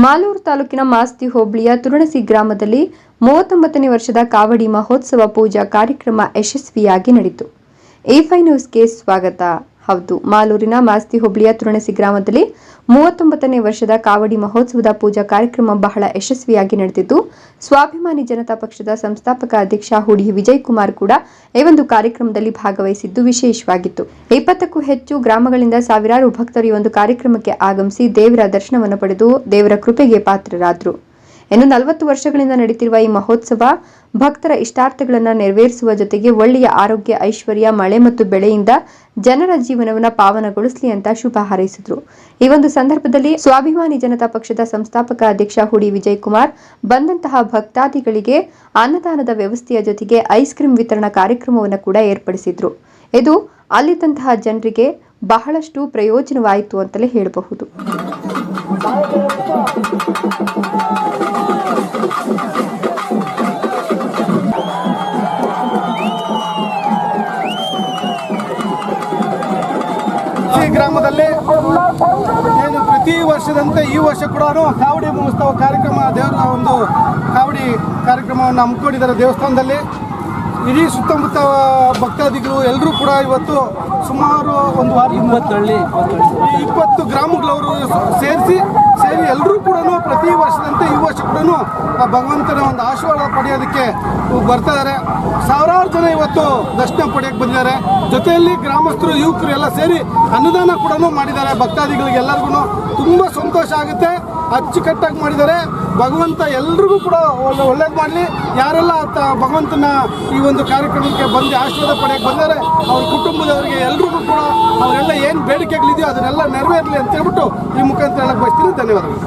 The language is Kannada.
ಮಾಲೂರು ತಾಲೂಕಿನ ಮಾಸ್ತಿ ಹೋಬಳಿಯ ತುರಣಸಿ ಗ್ರಾಮದಲ್ಲಿ 39ನೇ ವರ್ಷದ ಕಾವಡಿ ಮಹೋತ್ಸವ ಪೂಜಾ ಕಾರ್ಯಕ್ರಮ ಯಶಸ್ವಿಯಾಗಿ ನಡೆಯಿತು. A5 ನ್ಯೂಸ್ಗೆ ಸ್ವಾಗತ. ಹೌದು, ಮಾಲೂರಿನ ಮಾಸ್ತಿ ಹೋಬಳಿಯ ತುರಣಸಿ ಗ್ರಾಮದಲ್ಲಿ 39ನೇ ವರ್ಷದ ಕಾವಡಿ ಮಹೋತ್ಸವದ ಪೂಜಾ ಕಾರ್ಯಕ್ರಮ ಬಹಳ ಯಶಸ್ವಿಯಾಗಿ ನಡೆದಿದ್ದು, ಸ್ವಾಭಿಮಾನಿ ಜನತಾ ಪಕ್ಷದ ಸಂಸ್ಥಾಪಕ ಅಧ್ಯಕ್ಷ ಹುಡಿ ವಿಜಯ್ ಕುಮಾರ್ ಕೂಡ ಈ ಒಂದು ಕಾರ್ಯಕ್ರಮದಲ್ಲಿ ಭಾಗವಹಿಸಿದ್ದು ವಿಶೇಷವಾಗಿತ್ತು. 20ಕ್ಕೂ ಹೆಚ್ಚು ಗ್ರಾಮಗಳಿಂದ ಸಾವಿರಾರು ಭಕ್ತರು ಈ ಒಂದು ಕಾರ್ಯಕ್ರಮಕ್ಕೆ ಆಗಮಿಸಿ ದೇವರ ದರ್ಶನವನ್ನು ಪಡೆದು ದೇವರ ಕೃಪೆಗೆ ಪಾತ್ರರಾದರು. ಇನ್ನು 40 ವರ್ಷಗಳಿಂದ ನಡೆಯುತ್ತಿರುವ ಈ ಮಹೋತ್ಸವ ಭಕ್ತರ ಇಷ್ಟಾರ್ಥಗಳನ್ನು ನೆರವೇರಿಸುವ ಜೊತೆಗೆ ಒಳ್ಳೆಯ ಆರೋಗ್ಯ, ಐಶ್ವರ್ಯ, ಮಳೆ ಮತ್ತು ಬೆಳೆಯಿಂದ ಜನರ ಜೀವನವನ್ನು ಪಾವನಗೊಳಿಸಲಿ ಅಂತ ಶುಭ ಹಾರೈಸಿದರು. ಈ ಒಂದು ಸಂದರ್ಭದಲ್ಲಿ ಸ್ವಾಭಿಮಾನಿ ಜನತಾ ಪಕ್ಷದ ಸಂಸ್ಥಾಪಕ ಅಧ್ಯಕ್ಷ ಹುಡಿ ವಿಜಯ್ ಕುಮಾರ್ ಬಂದಂತಹ ಭಕ್ತಾದಿಗಳಿಗೆ ಅನ್ನದಾನದ ವ್ಯವಸ್ಥೆಯ ಜೊತೆಗೆ ಐಸ್ ಕ್ರೀಂ ವಿತರಣಾ ಕಾರ್ಯಕ್ರಮವನ್ನು ಕೂಡ ಏರ್ಪಡಿಸಿದ್ರು. ಇದು ಅಲ್ಲಿದ್ದಂತಹ ಜನರಿಗೆ ಬಹಳಷ್ಟು ಪ್ರಯೋಜನವಾಯಿತು ಅಂತಲೇ ಹೇಳಬಹುದು. ಗ್ರಾಮದಲ್ಲಿ ಏನು ಪ್ರತಿ ವರ್ಷದಂತೆ ಈ ವರ್ಷ ಕೂಡ ಕಾವಡಿ ಮಹೋತ್ಸವ ಕಾರ್ಯಕ್ರಮ, ದೇವರ ಒಂದು ಕಾವಡಿ ಕಾರ್ಯಕ್ರಮವನ್ನು ಹಮ್ಮಿಕೊಂಡಿದ್ದಾರೆ ದೇವಸ್ಥಾನದಲ್ಲಿ. ಇಡೀ ಸುತ್ತಮುತ್ತ ಭಕ್ತಾದಿಗಳು ಎಲ್ಲರೂ ಕೂಡ ಇವತ್ತು ಸುಮಾರು ಒಂದು ವಾರದಿಂದ 20 ಗ್ರಾಮಗಳವರು ಸೇರಿ ಎಲ್ಲರೂ ಕೂಡ ಪ್ರತಿ ವರ್ಷದಂತೆ ಈ ವರ್ಷ ಕೂಡ ಭಗವಂತನ ಒಂದು ಆಶೀರ್ವಾದ ಪಡೆಯೋದಕ್ಕೆ ಬರ್ತಿದ್ದಾರೆ. ಸಾವಿರಾರು ಜನ ಇವತ್ತು ದರ್ಶನ ಪಡೆಯೋಕ್ಕೆ ಬಂದಿದ್ದಾರೆ. ಜೊತೆಯಲ್ಲಿ ಗ್ರಾಮಸ್ಥರು, ಯುವಕರು ಎಲ್ಲ ಸೇರಿ ಅನ್ನದಾನ ಕೂಡ ಮಾಡಿದ್ದಾರೆ. ಭಕ್ತಾದಿಗಳಿಗೆ ಎಲ್ಲರಿಗೂ ತುಂಬ ಸಂತೋಷ ಆಗುತ್ತೆ. ಅಚ್ಚುಕಟ್ಟಾಗಿ ಮಾಡಿದ್ದಾರೆ. ಭಗವಂತ ಎಲ್ರಿಗೂ ಕೂಡ ಒಳ್ಳೇದು ಮಾಡಲಿ. ಯಾರೆಲ್ಲ ಭಗವಂತನ ಈ ಒಂದು ಕಾರ್ಯಕ್ರಮಕ್ಕೆ ಬಂದು ಆಶೀರ್ವಾದ ಪಡೆಯೋಕ್ಕೆ ಬಂದರೆ ಅವ್ರ ಕುಟುಂಬದವರಿಗೆ ಎಲ್ರಿಗೂ ಕೂಡ ಅವರೆಲ್ಲ ಏನು ಬೇಡಿಕೆಗಳಿದೆಯೋ ಅದನ್ನೆಲ್ಲ ನೆರವೇರಲಿ ಅಂತ ಹೇಳ್ಬಿಟ್ಟು ಈ ಮುಖಾಂತರ ಹೇಳಕ್ಕೆ ಬಯಸ್ತೀನಿ. ಧನ್ಯವಾದಗಳು.